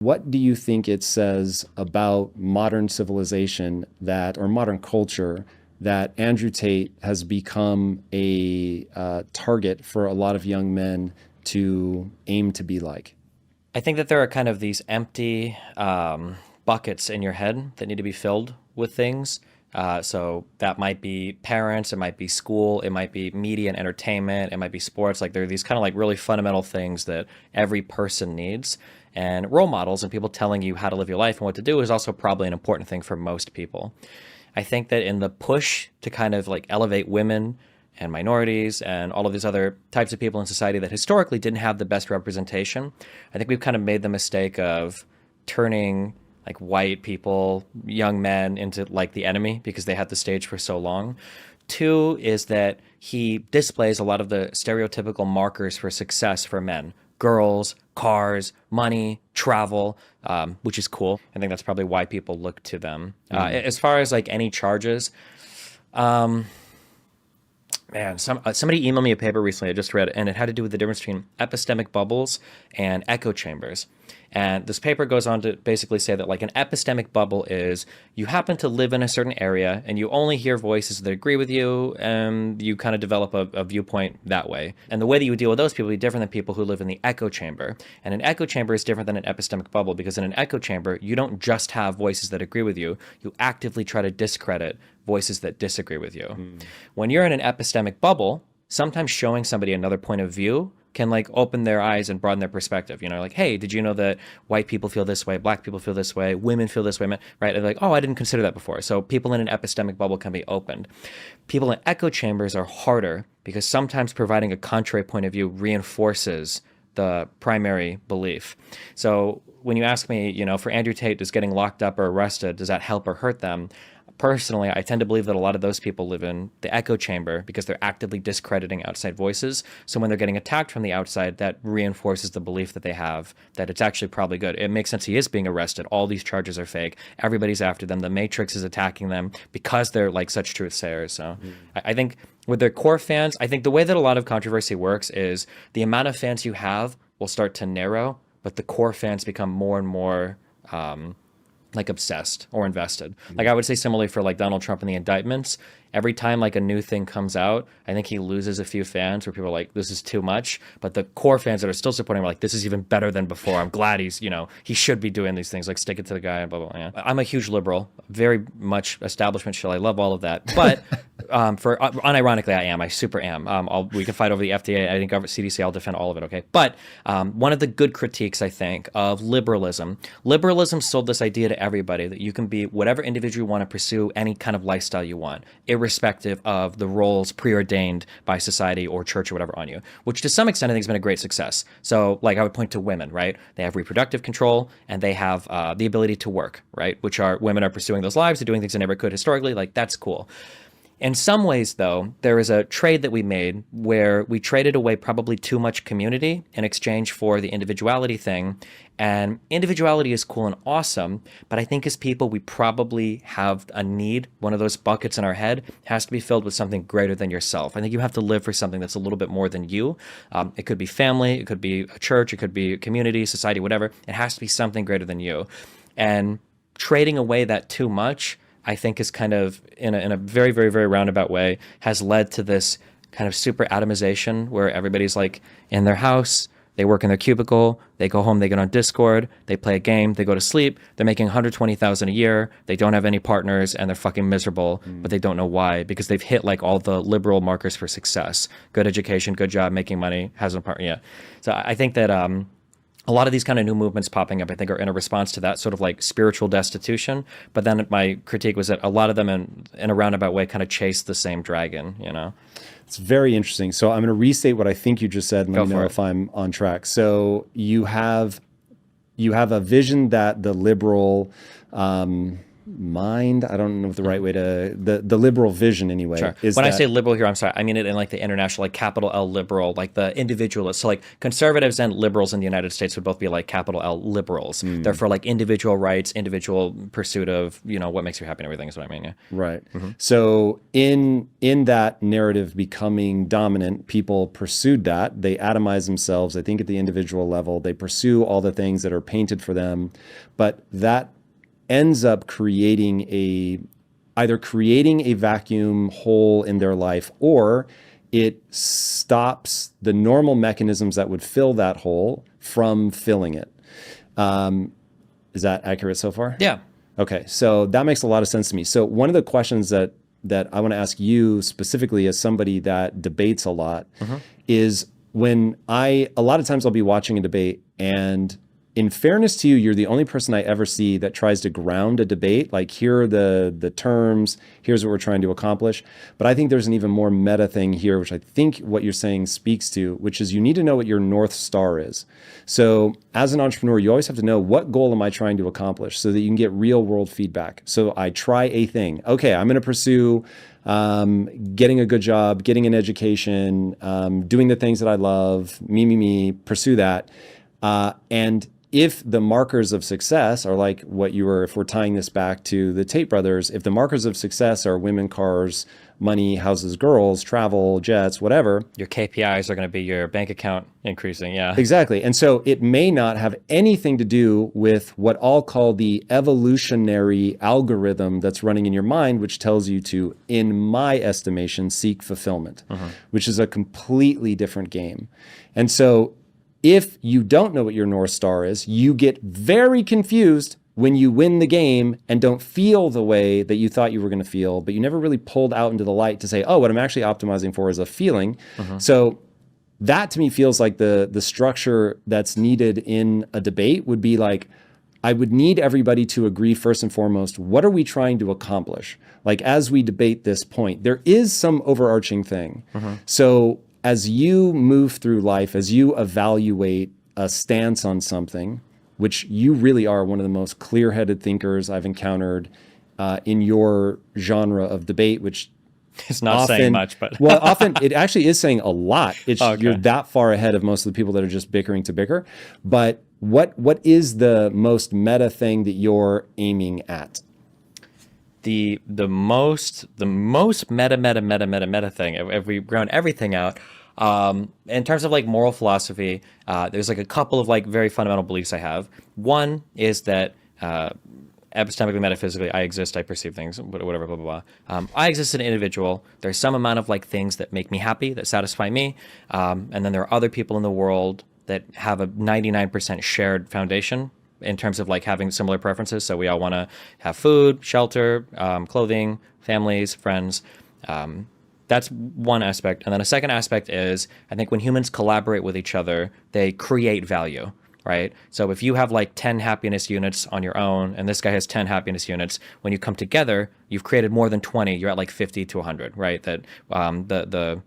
What do you think it says about modern civilization or modern culture that Andrew Tate has become a target for a lot of young men to aim to be like? I think that there are kind of these empty buckets in your head that need to be filled with things. So that might be parents, it might be school, it might be media and entertainment, it might be sports. Like there are these kind of like really fundamental things that every person needs. And role models and people telling you how to live your life and what to do is also probably an important thing for most people. I think that in the push to kind of like elevate women and minorities and all of these other types of people in society that historically didn't have the best representation, I think we've kind of made the mistake of turning like white people, young men into like the enemy because they had the stage for so long. Two is that he displays a lot of the stereotypical markers for success for men: girls, cars, money, travel, which is cool. I think that's probably why people look to them. As far as like any charges, man, somebody emailed me a paper recently I just read, and it had to do with the difference between epistemic bubbles and echo chambers. And this paper goes on to basically say that like an epistemic bubble is you happen to live in a certain area and you only hear voices that agree with you, and you kind of develop a viewpoint that way. And the way that you would deal with those people would be different than people who live in the echo chamber. And an echo chamber is different than an epistemic bubble because in an echo chamber, you don't just have voices that agree with you, you actively try to discredit voices that disagree with you. When you're in an epistemic bubble, sometimes showing somebody another point of view can like open their eyes and broaden their perspective. You know, like, hey, did you know that white people feel this way, black people feel this way, women feel this way, right? And like, oh, I didn't consider that before. So people in an epistemic bubble can be opened. People in echo chambers are harder because sometimes providing a contrary point of view reinforces the primary belief. So when you ask me, you know, for Andrew Tate, does getting locked up or arrested, does that help or hurt them? Personally, I tend to believe that a lot of those people live in the echo chamber because they're actively discrediting outside voices. So when they're getting attacked from the outside, that reinforces the belief that they have that it's actually probably good. It makes sense he is being arrested. All these charges are fake. Everybody's after them. The Matrix is attacking them because they're like such truth sayers. So I think with their core fans, I think the way that a lot of controversy works is the amount of fans you have will start to narrow, but the core fans become more and more like obsessed or invested. Like I would say similarly for like Donald Trump and the indictments, every time like a new thing comes out, I think he loses a few fans where people are like, this is too much. But the core fans that are still supporting him are like, this is even better than before. I'm glad he's, you know, he should be doing these things, like stick it to the guy and blah, blah, blah. Yeah. I'm a huge liberal, very much establishment shill. I love all of that. But for unironically, I am. I super am. We can fight over the FDA. I think CDC, I'll defend all of it, okay? But one of the good critiques, I think, of liberalism sold this idea to everybody that you can be whatever individual you want to pursue any kind of lifestyle you want, irrespective of the roles preordained by society or church or whatever on you, which to some extent I think has been a great success. So like I would point to women, right? They have reproductive control and they have the ability to work, right? Which are women are pursuing those lives, they're doing things they never could historically, like that's cool. In some ways, though, there is a trade that we made where we traded away probably too much community in exchange for the individuality thing. And individuality is cool and awesome, but I think as people, we probably have a need. One of those buckets in our head has to be filled with something greater than yourself. I think you have to live for something that's a little bit more than you. It could be family, it could be a church, it could be a community, society, whatever. It has to be something greater than you. And trading away that too much, I think is kind of in a very, very, very roundabout way has led to this kind of super atomization where everybody's like in their house, they work in their cubicle, they go home, they get on Discord, they play a game, they go to sleep, they're making 120,000 a year, they don't have any partners and they're fucking miserable, but they don't know why because they've hit like all the liberal markers for success. Good education, good job, making money, has no partner. Yeah. So I think that a lot of these kind of new movements popping up, I think, are in a response to that sort of like spiritual destitution. But then my critique was that a lot of them in a roundabout way kind of chase the same dragon, you know? It's very interesting. So I'm going to restate what I think you just said and let me know if I'm on track. So you have a vision that the liberal mind. I don't know the right way to the liberal vision anyway. Sure. Is When I that, say liberal here, I'm sorry, I mean it in like the international, like capital L liberal, like the individualist. So like conservatives and liberals in the United States would both be like capital L liberals. They're for like individual rights, individual pursuit of, what makes you happy and everything is what I mean. Yeah. right? So in that narrative becoming dominant, people pursued that. They atomize themselves. I think at the individual level, they pursue all the things that are painted for them, but that ends up either creating a vacuum hole in their life, or it stops the normal mechanisms that would fill that hole from filling it. Is that accurate so far? Yeah. Okay, so that makes a lot of sense to me. So one of the questions that I want to ask you specifically as somebody that debates a lot is a lot of times I'll be watching a debate, and in fairness to you, you're the only person I ever see that tries to ground a debate. Like, here are the terms, here's what we're trying to accomplish. But I think there's an even more meta thing here, which I think what you're saying speaks to, which is you need to know what your North Star is. So as an entrepreneur, you always have to know, what goal am I trying to accomplish, so that you can get real world feedback. So I try a thing. Okay, I'm going to pursue getting a good job, getting an education, doing the things that I love, me, pursue that. And if the markers of success are like what if we're tying this back to the Tate brothers, if the markers of success are women, cars, money, houses, girls, travel, jets, whatever. Your KPIs are going to be your bank account increasing. Yeah. Exactly. And so it may not have anything to do with what I'll call the evolutionary algorithm that's running in your mind, which tells you to, in my estimation, seek fulfillment, which is a completely different game. And so if you don't know what your North Star is, you get very confused when you win the game and don't feel the way that you thought you were going to feel, but you never really pulled out into the light to say, oh, what I'm actually optimizing for is a feeling. So that to me feels like the structure that's needed in a debate would be like, I would need everybody to agree first and foremost, what are we trying to accomplish? Like, as we debate this point, there is some overarching thing. So as you move through life, as you evaluate a stance on something, which you really are one of the most clear-headed thinkers I've encountered in your genre of debate, which it's not saying much, but well, often it actually is saying a lot. Okay. You're that far ahead of most of the people that are just bickering to bicker. But what is the most meta thing that you're aiming at? The most meta thing, if we ground everything out, in terms of like moral philosophy, there's like a couple of like very fundamental beliefs I have. One is that epistemically, metaphysically, I exist, I perceive things, whatever, blah, blah, blah. I exist as an individual. There's some amount of like things that make me happy, that satisfy me. And then there are other people in the world that have a 99% shared foundation in terms of like having similar preferences. So we all want to have food, shelter, clothing, families, friends. That's one aspect. And then a second aspect is, I think when humans collaborate with each other, they create value, right? So if you have like 10 happiness units on your own, and this guy has 10 happiness units, when you come together, you've created more than 20, you're at like 50 to 100, right? That the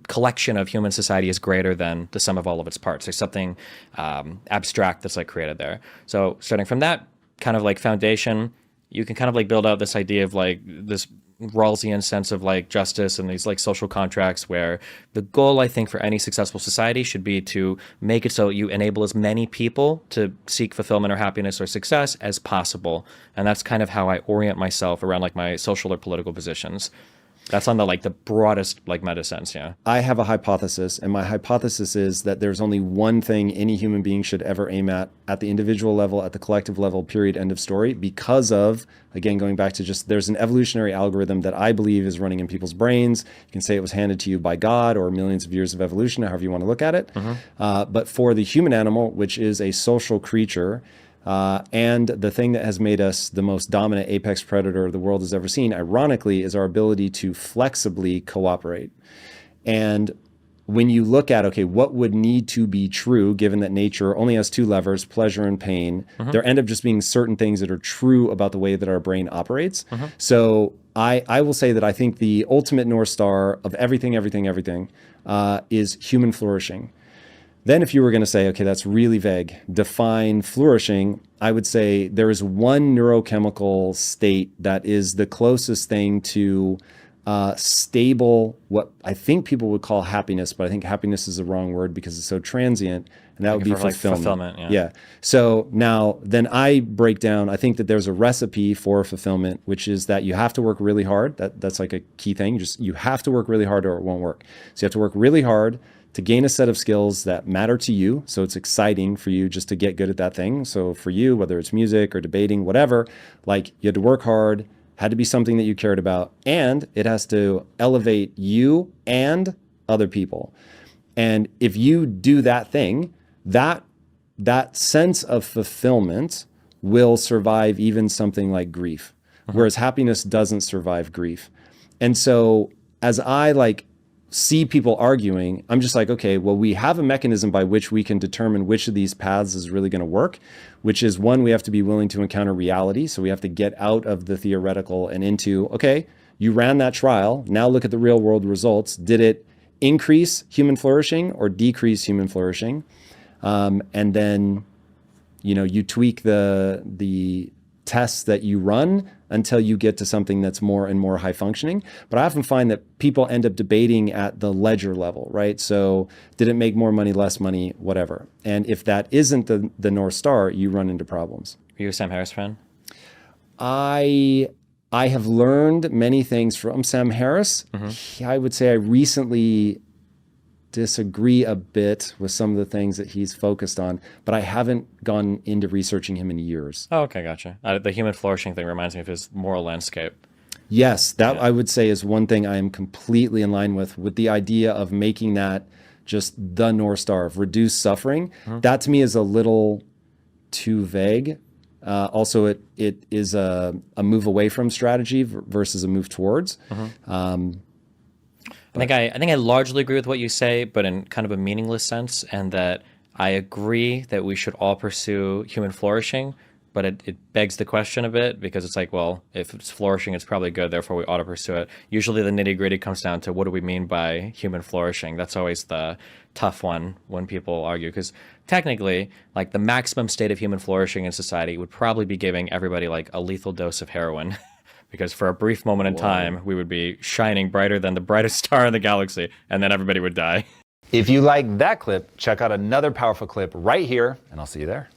collection of human society is greater than the sum of all of its parts. There's something abstract that's like created there. So starting from that kind of like foundation, you can kind of like build out this idea of like this Rawlsian sense of like justice and these like social contracts, where the goal, I think, for any successful society should be to make it so you enable as many people to seek fulfillment or happiness or success as possible. And that's kind of how I orient myself around like my social or political positions. That's on the like the broadest like meta sense, yeah. I have a hypothesis, and my hypothesis is that there's only one thing any human being should ever aim at the individual level, at the collective level, period, end of story, because of, again, going back to just, there's an evolutionary algorithm that I believe is running in people's brains. You can say it was handed to you by God or millions of years of evolution, however you want to look at it. But for the human animal, which is a social creature, and the thing that has made us the most dominant apex predator the world has ever seen, ironically, is our ability to flexibly cooperate. And when you look at, okay, what would need to be true, given that nature only has two levers, pleasure and pain, there end up just being certain things that are true about the way that our brain operates. So I will say that I think the ultimate North Star of everything is human flourishing. Then if you were going to say, okay, that's really vague, define flourishing, I would say there is one neurochemical state that is the closest thing to stable, what I think people would call happiness, but I think happiness is the wrong word because it's so transient, and that would be fulfillment. Yeah. So now then I break down, I think that there's a recipe for fulfillment, which is that you have to work really hard. That's like a key thing. You have to work really hard or it won't work. So you have to work really hard to gain a set of skills that matter to you. So it's exciting for you just to get good at that thing. So for you, whether it's music or debating, whatever, like you had to work hard, had to be something that you cared about, and it has to elevate you and other people. And if you do that thing, that sense of fulfillment will survive even something like grief, whereas happiness doesn't survive grief. And so as I see people arguing, I'm just like, okay, well, we have a mechanism by which we can determine which of these paths is really going to work, which is one, we have to be willing to encounter reality. So we have to get out of the theoretical and into, okay, you ran that trial. Now look at the real world results. Did it increase human flourishing or decrease human flourishing? And then, you tweak the tests that you run until you get to something that's more and more high functioning. But I often find that people end up debating at the ledger level, right? So did it make more money, less money, whatever. And if that isn't the North Star, you run into problems. Are you a Sam Harris fan? I have learned many things from Sam Harris. I would say I recently disagree a bit with some of the things that he's focused on, but I haven't gone into researching him in years. Oh, okay, gotcha. The human flourishing thing reminds me of his moral landscape. Yes, that I would say is one thing I am completely in line with the idea of making that just the North Star of reduced suffering. That to me is a little too vague. Also, it is a move away from strategy versus a move towards. I think I largely agree with what you say, but in kind of a meaningless sense, and that I agree that we should all pursue human flourishing, but it begs the question a bit because it's like, well, if it's flourishing, it's probably good, therefore we ought to pursue it. Usually the nitty-gritty comes down to what do we mean by human flourishing? That's always the tough one when people argue, because technically, like the maximum state of human flourishing in society would probably be giving everybody like a lethal dose of heroin. Because for a brief moment in time, we would be shining brighter than the brightest star in the galaxy, and then everybody would die. If you like that clip, check out another powerful clip right here, and I'll see you there.